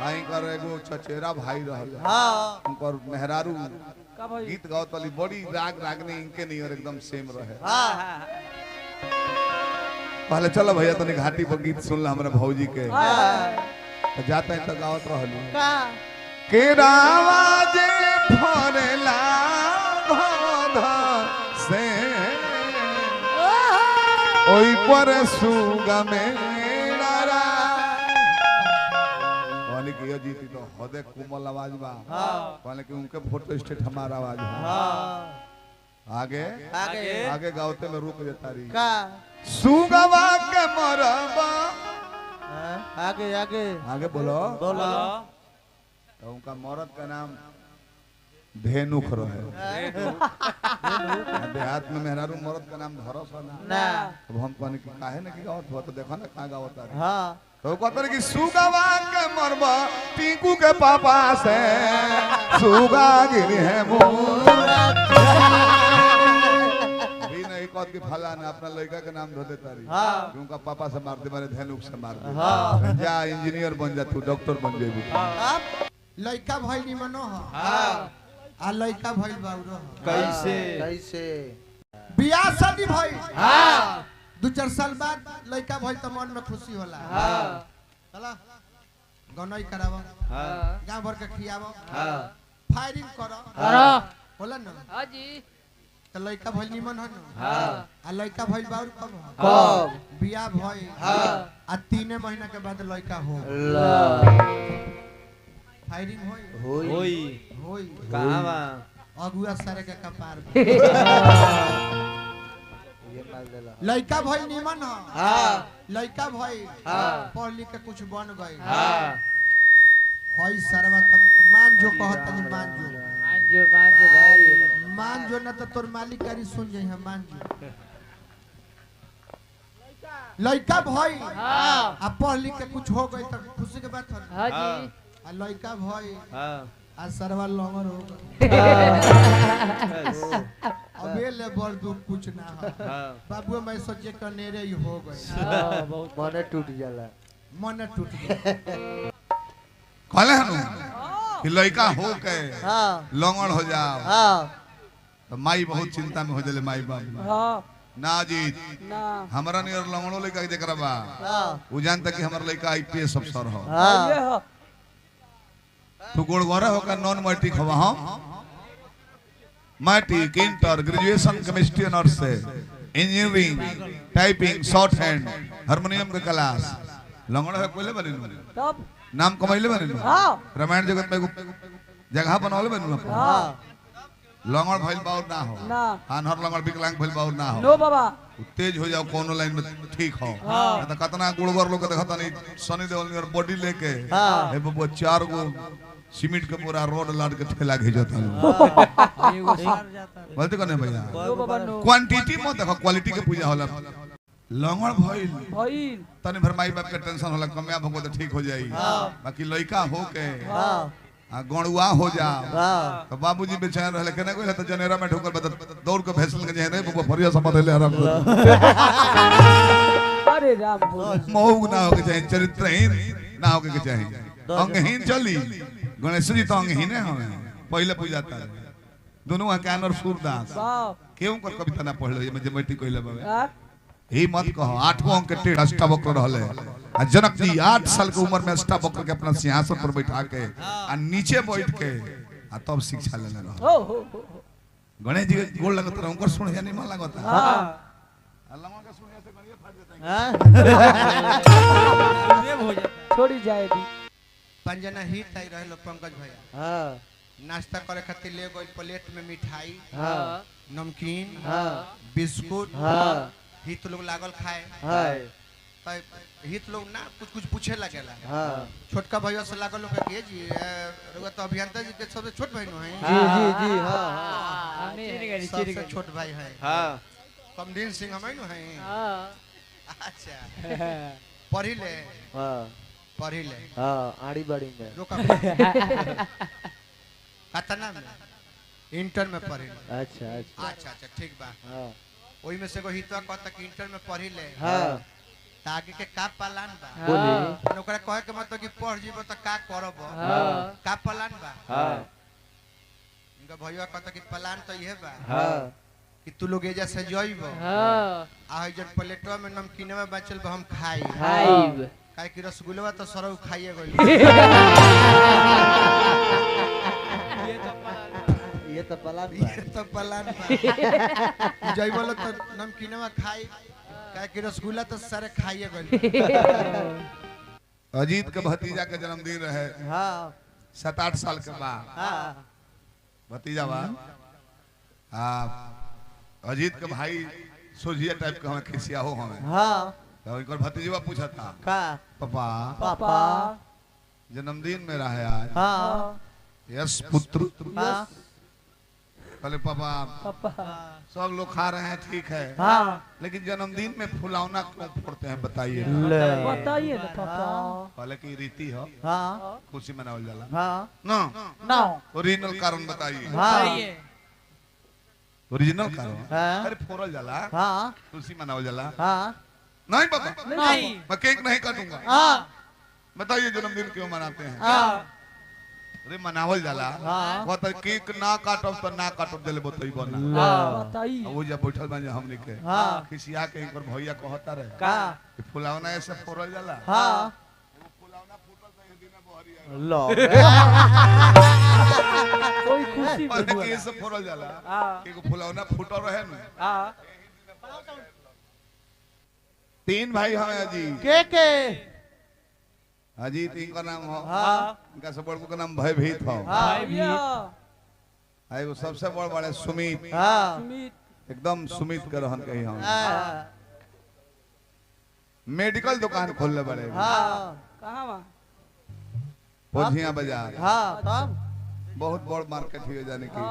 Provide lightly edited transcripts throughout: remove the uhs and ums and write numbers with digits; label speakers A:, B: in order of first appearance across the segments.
A: भाई कर एगो चचेरा भाई रहल।
B: हां
A: उनकर मेहरारू
C: का भाई
A: गीत गावत वाली बड़ी राग रागनी इनके नहीं और एकदम सेम रहे।
B: हां
A: पहले चलो भैया तनी घाटी पर गीत सुन ला हमरा भौजी के। तो जाते हैं तो गावत रहलू
B: का
A: के रावाजे फरेला धोधा से ओई पर सुगा में कहने की जीती तो हदे कोमल आवाज बा। कहने की उनके फोटो स्टेट हमारा आवाज बा। आगे
B: आगे
A: आगे गावते में रुक जाता रही
B: का
A: सुगवा के मरबा।
B: आगे आगे
A: आगे बोलो
B: बोलो
A: तो उनका मरद का नाम धेनुख रहे। देहात में मेहरारू मरद का नाम धरस ना।
B: ना
A: अब हम कहने की काहे ना की गावत हुआ तो देखो ना कहाँ गावत है।
B: हां
A: तो कहते कि सुगवा के मरबा टीकू के पापा से सुगा गिरी है भी नहीं कहत कि फला ने अपना लड़का के नाम धो देता रही। उनका पापा से मार दे मारे धेनुक से मार दे। जा इंजीनियर बन जा तू डॉक्टर बन जेबी।
D: लड़का भइल निमनो ह आ लड़का भइल बाउरो ह
B: कैसे कैसे
D: बियाह शादी भइल।
B: हां
D: 2-4 साल बाद लड़का भइल त मन में खुशी होला।
B: हां
D: चला गनई करावो
B: हां
D: गांव भर के खियावो
B: हां
D: फायरिंग करो
C: करो
D: होला न।
C: हां जी
D: त लड़का भइल निमन ह न।
B: हां
D: आ लड़का भइल बाउर कब ह
B: कब
D: बियाह भइल।
B: हां
D: आ 3 महीना के बाद लड़का हो फायरिंग होई
B: होई
D: होई
B: कहां बा
D: अगुआ सारे के कपार
B: ये मार देला
D: लड़का भइल निमन ह।
B: हां
D: लड़का भइल
B: हां
D: पढ़ लिख के कुछ बन गई।
B: हां
D: हई सरवा तब मान जो कहत नहीं मान जो
C: भाई
D: मान जो न तो तोर मालिक करी सुन जाई हम मान जो लड़का भइल।
C: हां
D: आ पढ़ लिख के कुछ हो गई त खुशी के बात है।
C: हां जी
D: आ लड़का भइल
B: हां
D: आ सरवा लंगर हो गई। अबे ले बड़ दुख कुछ ना हो। बाबू मैं सोचे कनेरे ही हो गई
C: बहुत
B: मन टूट जाला
D: मन टूट गया।
A: कहले हनु कि लड़का हो के
B: हां
A: लंगड़ हो जाओ
B: हां
A: तो माई बहुत चिंता में हो जाले माई बाप।
C: हां
A: ना जी
C: ना
A: हमरा नियर लंगड़ो लड़का जेकरा बा
B: हां
A: उ जानता कि हमर लड़का आईपीएस अफसर हो।
C: ये
B: हां
C: हो
A: तू गोड़गोरा होकर नॉन मैट्रिक हवा हम matric inter graduation chemistry honours से engineering typing shorthand harmonium के क्लास लंगड़ है कोइले बनिनु
C: तब
A: नाम कमाइले बनिनु।
C: हां
A: रामायण जगत में एगो जगह बनवाले बनिनु।
C: हां
A: लंगड़ भइल बाउर ना हो
C: ना
A: आनहर लंगड़ विकलांग भइल बाउर ना हो।
C: नो बाबा
A: तेज हो जाओ कोनो लाइन में ठीक हो।
C: हाँ।
A: तो कितना गुड़गोर लोग देखता नहीं सनी देओल नियर बॉडी लेके
B: हाँ।
A: ए बबुआ 4 गो सीमेंट के पूरा रोड लाद के ठेला भेजता है। बोलते कने भैया
C: नो बाबा नो
A: क्वांटिटी मत देखो क्वालिटी के पूजा होला। लंगड़ भइल
C: भाई
A: तने भर माई बाप के टेंशन होला कमिया भगो तो ठीक हो जाई। बाकी लइका हो के
B: हां
A: आ गणुआ हो जा
B: हां
A: तो बाबूजी बेचैन रहले केने कोइला तो जनेरा में ठोकर बद दौड़ के भैंसल के जे रे बबुआ फरिया समझ ले आराम से।
C: अरे राम बोल
A: मौग ना होके चाहिए चरित्रहीन ना होके चाहिए अंगहीन चली। गणेश जी तो अंगहीन है हमें पहले पूजाता है दोनों कान और सूरदास
C: वाह
A: क्यों कर कविता ना पढ़ लो ये मैट्रिक कहले बाबे
C: यार
A: ही मत कहो 8वां अंक के टेढ़ अष्टावक्र रहले आ जनक जी 8 साल के उम्र में अष्टावक्र के अपना सिंहासन पर बैठा के आ नीचे बैठ के आ तब शिक्षा लेने रहो।
C: हो
A: गणेश जी गोल लगत रहो उनकर सुन नहीं मन लगता।
C: हां
A: अल्लाह का सुन से गणिया फाड़ देता है।
B: हां
C: छोड़ी जाए दी
D: पंजना हित आई रहलो पंकज भैया
B: हां
D: नाश्ता करे खातिर ले गई प्लेट में मिठाई
B: हां
D: नमकीन
B: हां
D: बिस्कुट
B: हां
D: हित लोग लागल खाए।
B: हाय
D: हित लोग ना कुछ कुछ पूछे लगेला।
B: हां
D: छोटका भैया से लागल लोग के जी रुआ तो अभियंता जी के सबसे छोट भाई नो है।
B: जी हां हां
C: हमें
D: सबसे छोट भाई है
B: हां
D: कमदीन सिंह हम नो है।
C: हां
D: अच्छा पढ़ी ले
B: हां
D: पढ़ी ले
B: हां आड़ी बाड़ी में
D: रोका कतना में इंटर में पढ़ी ले।
B: अच्छा अच्छा
D: अच्छा अच्छा ठीक बा
B: हां
D: ओई में से को हितवा कहता कि इंटर में पढ़ी ले
B: हां
D: तागे के का पलान बा
B: बोली
D: ओकरा कहे के मतलब कि पढ़ जीबो त का करब का पलान बा इनका भैया कहता कि पलान तो ये बा कि तू लोग एजा से जइबो आ जन प्लेटवा में नमकीन में बचल बा हम खाई काहे कि रसगुल्ला तो सरौ खाइए गइल
B: ये तो पलान
D: ये तो पलान बा जइबो तो नमकीन में खाई काहे कि रसगुल्ला तो सारे खाइए गइल
A: अजीत के भतीजा के जन्मदिन रहे 7-8 साल के बाद भतीजा बा अजीत के भाई सोझिया टाइप के हमें खिसिया हो हमें तो इनकर भतीजवा पूछा था पापा जन्मदिन मेरा है आज यस पुत्र पहले पापा सब लोग खा रहे हैं ठीक है लेकिन जन्मदिन में फुलौना क्यों फोड़ते हैं बताइए
C: बताइए ना पापा
A: पहले की रीति हो खुशी मनावल जाला
C: ना
A: ओरिजिनल कारण बताइए ओरिजिनल कारण अरे फोड़ल जाला खुशी मनावल जाला नहीं पापा मैं केक नहीं काटूंगा बताइए जन्मदिन क्यों मनाते हैं अरे मनावल जाला कहता केक ना काटब तो ना काटब देले बतइबो ना
C: बताइए
A: वो जब बैठल बन हमनी के खिसिया के एक बार भैया कहता रहे कि फुलौना ऐसे फोड़ल जाला वो फुलौना फूटल तो एक दिन बहरी
C: कोई खुशी
A: पहले के ऐसे फोड़ल जाला एगो फुलौना फूटल रहे न तीन भाई हैं जी
B: के
A: अजीत इनका नाम हो इनका सब बड़को का नाम भयभीत हो एगो सबसे बड़े सुमित एकदम सुमित के रहन कही हम मेडिकल दुकान खोलले बड़े
C: कहां बा
A: पोझिया बाजार
B: तब
A: बहुत बड़ मार्केट है जाने की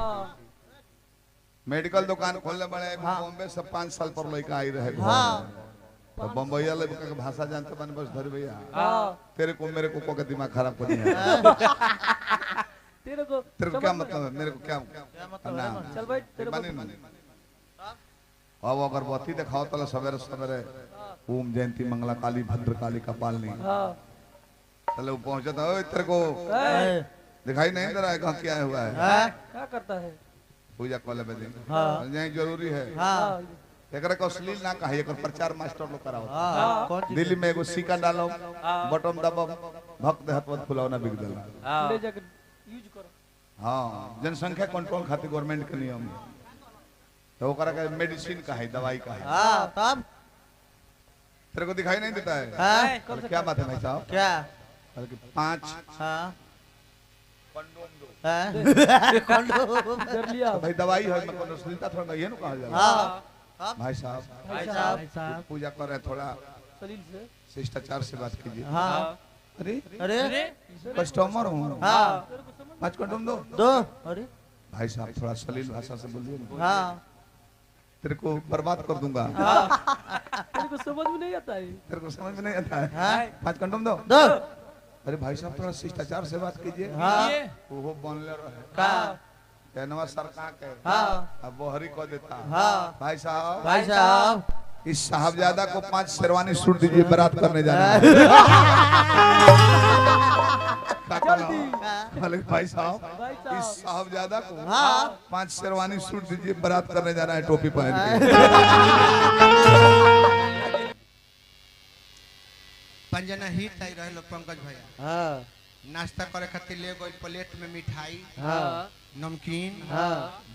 A: मेडिकल दुकान खोलने बड़े बॉम्बे से 5 साल पर लड़का आई रहे तो बम्बईया लड़का के भाषा जानते बन बस धर भैया तेरे को मेरे को का दिमाग खराब कर दिया
C: तेरे को
A: क्या मतलब है मेरे को क्या
C: चल भाई तेरे को
A: अब अगरबत्ती दिखाओ तो सवेरे सवेरे ओम जयंती मंगला काली भद्र काली कपालनी चलो पहुंचा था तेरे को दिखाई नहीं दे रहा है कहाँ क्या हुआ है
C: क्या करता है
A: पूजा कॉलेज में यही जरूरी है एकरा को अश्लील ना कहे एकर प्रचार मास्टर लोग कराओ दिल्ली में एगो सिक्का डालो बटन दबाओ भक्त हतवत फुलौना बिक देला
C: ले जाकर यूज करो
A: हां जनसंख्या कंट्रोल खातिर गवर्नमेंट के नियम तो ओकरा का मेडिसिन का है दवाई का है
B: तब
A: तेरे को दिखाई नहीं देता है क्या बात है भाई साहब
B: क्या
A: बल्कि 5
B: कंडोम
C: कर लिया
A: भाई दवाई है मैं कोनो अश्लीलता थोड़ा ये न कहा जाला भाई साहब पूजा कर रहे थोड़ा
C: सलील से
A: शिष्टाचार से बात कीजिए अरे
B: अरे
A: कस्टमर हूँ 5 कंडोम दो
B: अरे
A: भाई साहब थोड़ा सलील भाषा से बोलिए ना तेरे को बर्बाद कर दूंगा
C: तेरे को समझ में नहीं आता है
A: तेरे को समझ में नहीं आता है 5 कंडोम दो अरे भाई साहब थोड़ा शिष्टाचार से बात कीजिए वो बनले रहे कहनवा सरकार के अब बहरी को देता भाई साहब इस साहबजादा को 5 शेरवानी सूट दीजिए बारात करने जाना है भाई साहब इस साहबजादा को 5 शेरवानी सूट दीजिए बारात करने जाना है टोपी पहन के
D: पंजना हिट आई रहे लोग पंकज भैया नाश्ता करे खातिर ले गई प्लेट में मिठाई नमकीन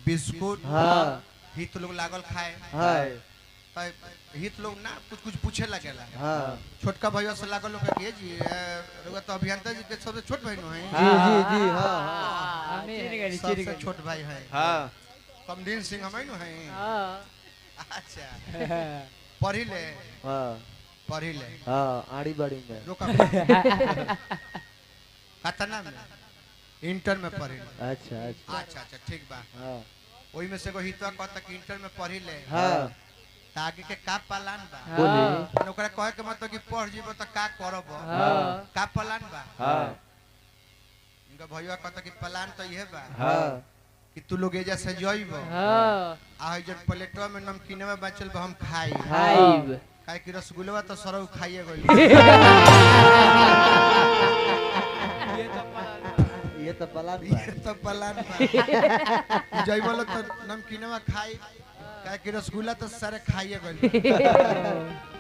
D: बिस्कुट हित लोग लागल खाए हित लोग ना कुछ कुछ पूछे लगेला छोटका भैया से लागल लोग के जी रउआ तो अभियंता जी के सबसे छोट भाई नो है
B: जी
D: सबसे छोट भाई है कमदीन सिंह हम नो है अच्छा पढ़ी ले
B: आड़ी बाड़ी में
D: रोका कतना में इंटर में पढ़ी
B: अच्छा
D: अच्छा ठीक बा ओई में से को हितवा कहता कि इंटर में पढ़ी ले तागे के का पलान बा
B: बोली
D: ओकरा कहे के मतलब कि पढ़ जीबो त का करब का पलान बा इनका भैया कहता कि पलान तो ये बा कि तू लोग एजा से जइबो आ जन प्लेटवा में नमकीन में बचल बा हम खाई काहे कि रसगुल्ला तो सरौ खाइए गइल
B: ये तो पलान
D: ये तो पलान जय बोलो तो नमकीनवा खाई काहे कि रसगुल्ला तो सारे खाइए गइल